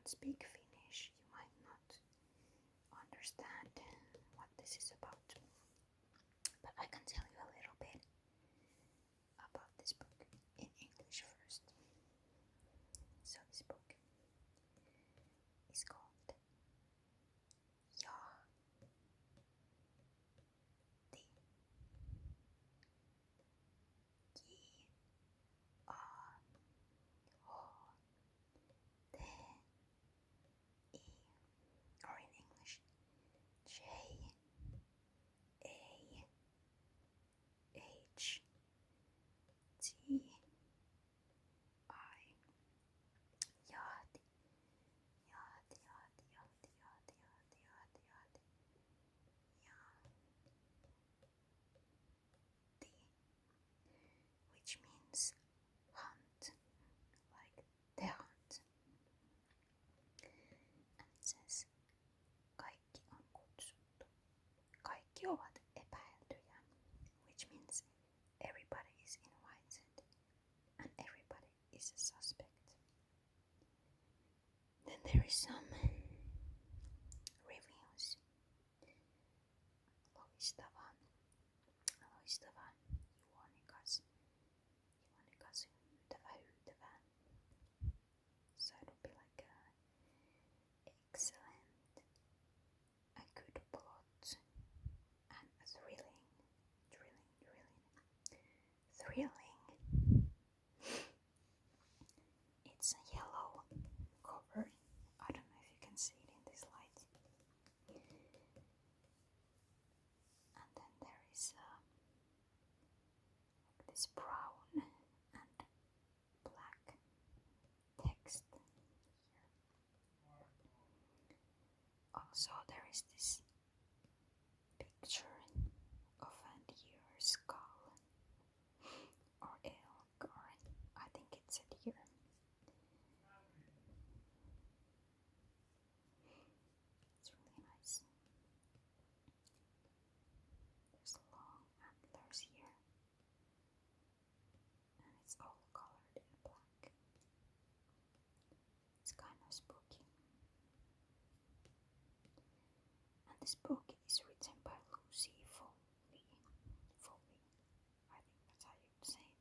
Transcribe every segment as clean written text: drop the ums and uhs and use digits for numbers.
don't speak Finnish, you might not understand what this is about. But I can tell you a little bit about this book in English first. So this book is called Jahti. J-A-H-T-I, or in English J-A-H-T-I. Jahti, jahti, jahti, jahti, jahti, jahti, jahti, jahti. Jahti, which means hunt, like the hunt. And it says, kaikki on kutsuttu. Kaikki ovat epäiltyjä, which means everybody is invited and everybody is a suspect. Then there is some reviews. Loistava, juonikas, hyytävä. So it'll be like excellent, a good plot, and a thrilling. It's a yellow cover. I don't know if you can see it in this light. And then there is this brown and black text here. Also there is this picture of a deer skull or elk, or I think it's a deer. It's really nice. There's long antlers here, and it's all colored in black. It's kind of spooky. And this book is written by Lucy Foley. I think that's how you would say it.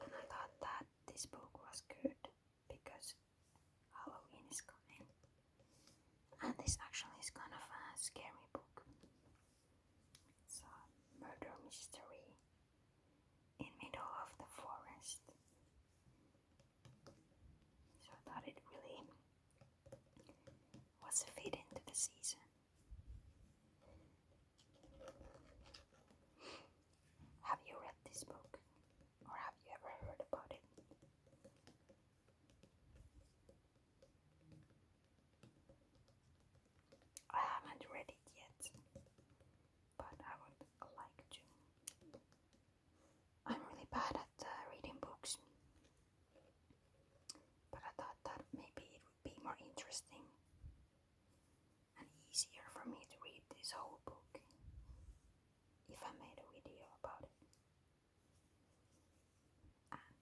And I thought that this book was good because Halloween is coming. And this actually is kind of a scary book. It's a murder mystery in middle of the forest. So I thought it really was a fit into the season. Have you read this book? Or have you ever heard about it? I haven't read it yet, but I would like to. I'm really bad at reading books, but I thought that maybe it would be more interesting and easier for me to read this whole book if I made a video about it. And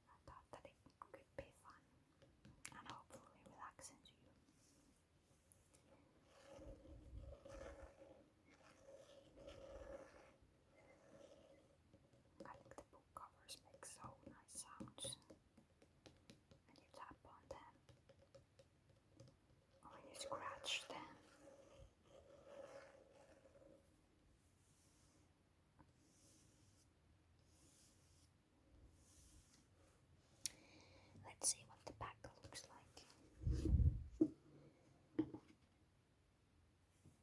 I thought that it could be fun and hopefully relaxing to you. I think the book covers make so nice sounds when you tap on them or when you scratch them. Let's see what the back looks like.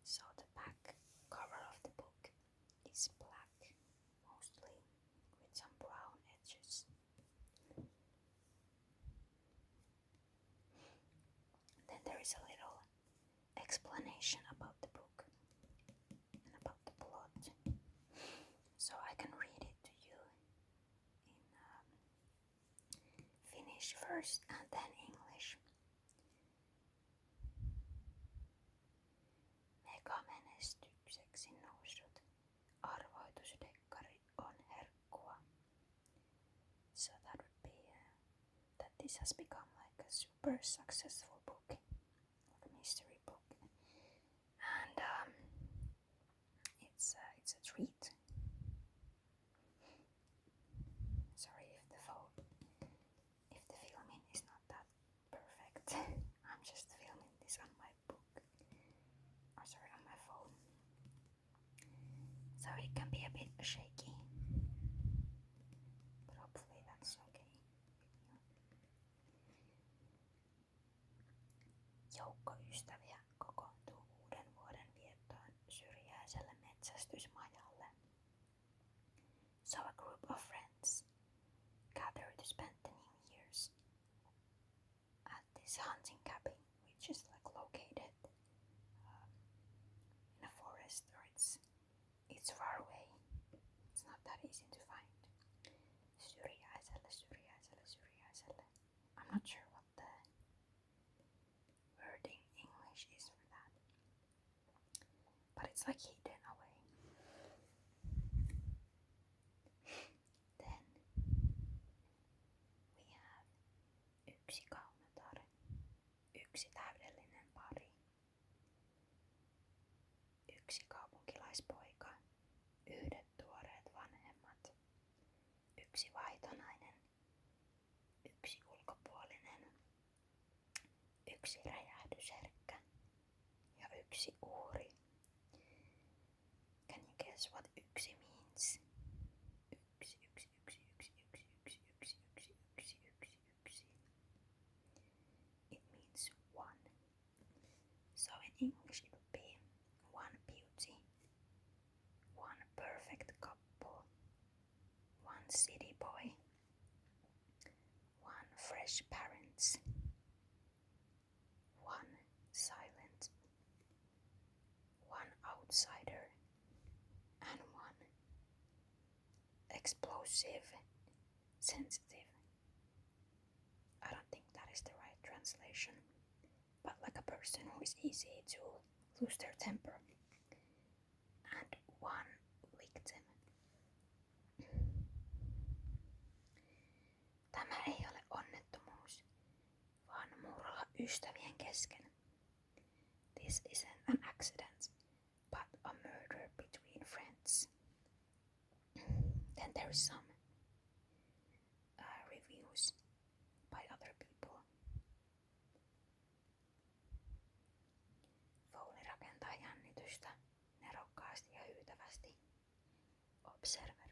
So the back cover of the book is black, mostly, with some brown edges. Then there is a little explanation about the book and about the plot. So I can read it to you in Finnish first and then English. Megamenestykseksi noussut arvoitusdekkari on herkkua. this has become like a super successful book, like a mystery book, and it's a treat. Sorry if the filming is not that perfect. I'm just filming this on my book. On my phone. So it can be a bit shaky. But hopefully that's okay. Joukko ystäviä kokoontuu uuden vuoden viettoon syrjäiselle metsästysmajalle. So a group of friends gather to spend the New Year's at this hunting cabin, which is like located in a forest, or it's far away. It's not that easy to find. Syrjäiselle. I'm not sure what the word in English is for that, but it's like hidden away. Then we have yksi kaunotar, yksi täydellinen pari, yksi kaupunkilaispoika, yhdet tuoreet vanhemmat, yksi vaitonainen, yksi ulkopuolinen, yksi räjähdysherkkä ja yksi uhri. Can you guess what yksi means? Yksi. It means one. So in English it would be one beauty, one perfect couple, one city boy, one fresh parents, one silent, one outsider, and one explosive, sensitive. I don't think that is the right translation, but like a person who is easy to lose their temper, and one victim. Tämä ei ole onnettomuus, vaan murha ystävien kesken. This isn't an accident, but a murder between friends. Then there is some reviews by other people. Foley rakentaa jännitystä nerokkaasti ja hyytävästi. Observer.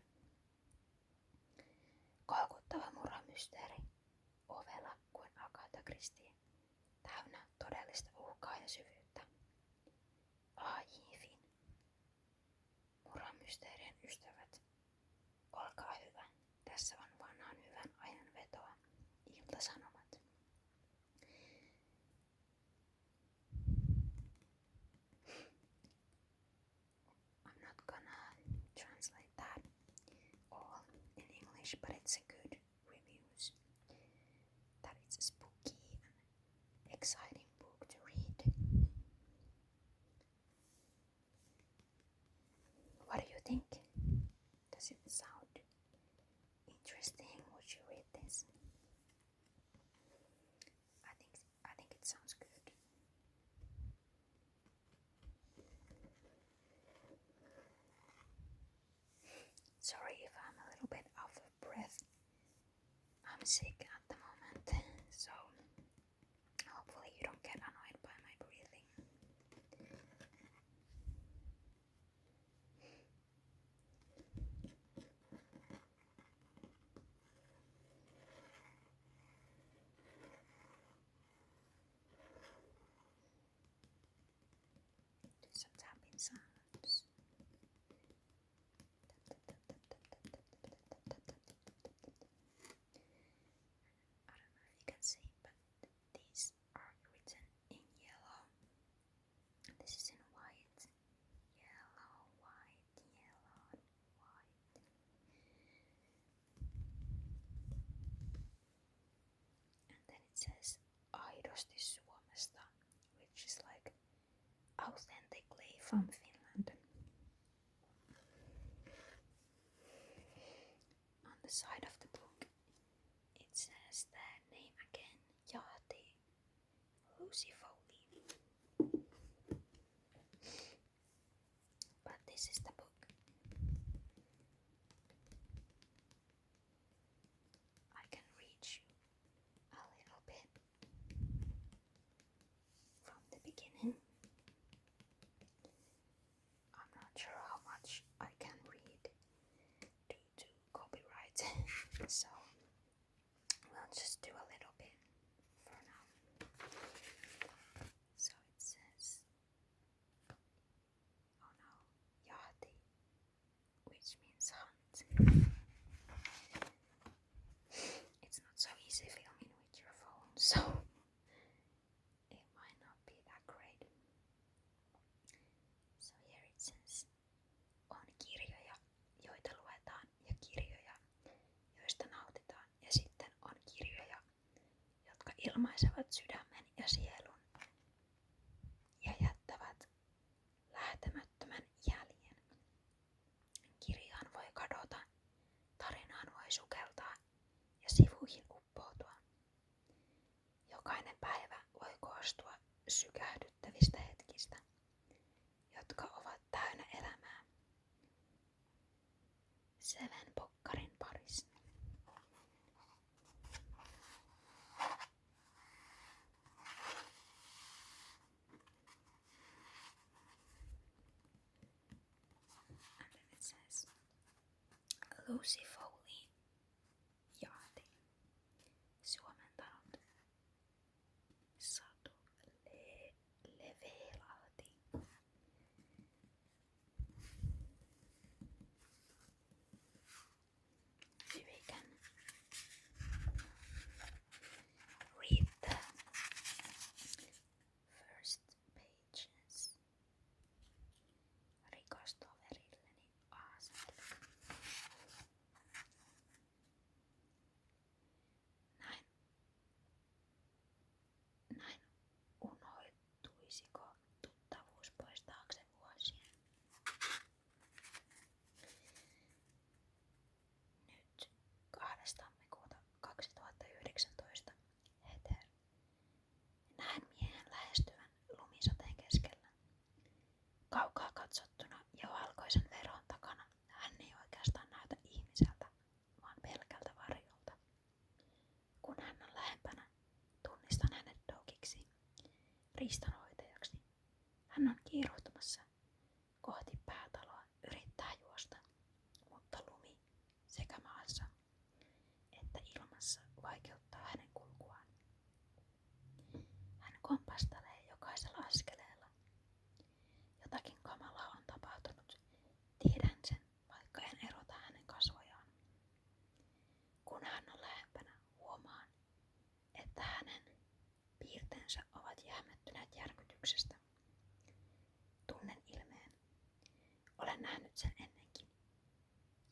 Koukuttava murhamysteeri. Ovela kuin Agatha Christie. Täynnä todellista uhkaa ja syvyyttä. A.J. Finn. Murhamysteerien ystävät. Olkaa hyvä. Tässä on vanhan hyvän ajan vetoa. Ilta-Sanomat. I'm not gonna translate that all in English, but it's a good reviews. That it's a spooky and exciting book to read. What do you think? Does it sound interesting? Would you read this? I think it sounds good. Sorry if I'm a little bit out of breath. I'm sick at the moment, so hopefully you don't get annoyed by my breathing. Do some tapping sounds. I don't know if you can see, but these are written in yellow. This is in white. Yellow, white, yellow, white. And then it says Aidosti Suomesta, which is like authentically from Finland. On the side of the book it says the name and Lucy Foley. But this is the book. I can read you a little bit from the beginning. I'm not sure how much I can read due to copyright, so we'll just do a little bit for now. So it says, oh no, Yahti, which means hunt. It's not so easy filming with your phone, so it might not be that great. So here it says, on kirjoja, joita luetaan, ja kirjoja, joista nautitaan, ja sitten on kirjoja, jotka ilmaisevat sydämen ja sielun ja jättävät lähtemättömän jäljen. Kirjaan voi kadota, tarinaan voi sukeltaa ja sivuihin uppoutua. Jokainen päivä voi koostua sykähdyttävistä hetkistä, jotka ovat täynnä elämää. Seven Pokkarin parissa. And then it says, Lucy Foley, Jahti, suomentanut Satu Levelahti. We can read the first pages. Rikas toverilleni Aaselle. Näin unohtuisiko tuttavuus pois taakse vuosien. Nyt 2. tammikuuta 2019 Heter. Näen miehen lähestyvän lumisateen keskellä. Kaukaa katsottuna ja valkoisen veron takana hän ei oikeastaan näytä ihmiseltä, vaan pelkältä varjolta. Kun hän on lähempänä, tunnistan hänet dogiksi, riistanhoitajaksi. Hän on kiiruhtamassa kohti päätaloa, yrittää juosta, mutta lumi sekä maassa että ilmassa vaikeuttaa hänen kulkuaan. Hän kompastelee jokaisella askeleella. Jotakin kamalaa on tapahtunut. Tiedän sen, vaikka en erota hänen kasvojaan. Kun hän on lähempänä, huomaan, että hänen piirteensä ovat jähmettyneet järkytyksestä. Tunnen ilmeen. Olen nähnyt sen ennenkin.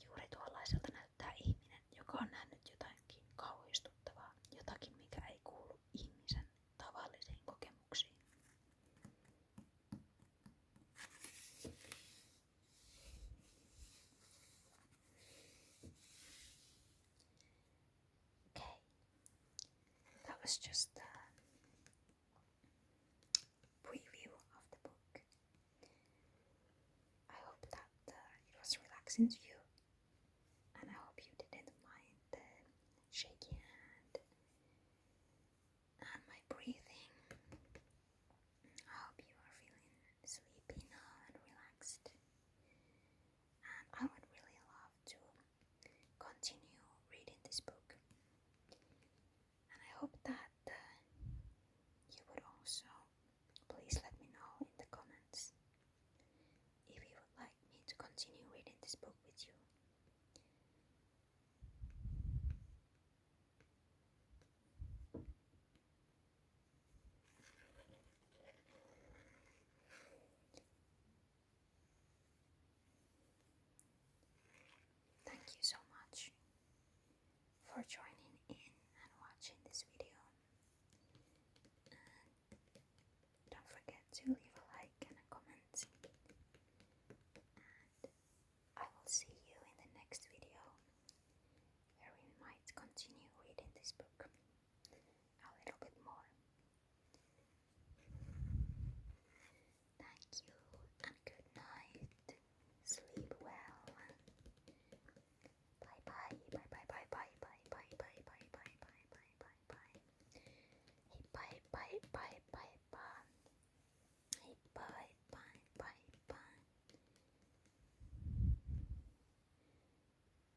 Juuri tuollaiselta näyttää ihminen, joka on nähnyt jotakin kauhistuttavaa, jotakin mikä ei kuulu ihmisen tavallisiin kokemuksiin. Okay, that was just a preview of the book. I hope that it was relaxing to you, and I hope you didn't mind the shaky hand and my breathing. I hope you are feeling sleepy now and relaxed, and I would really love to continue reading this book, and I hope that you would also please let me know in the comments if you would like me to continue reading this book with you.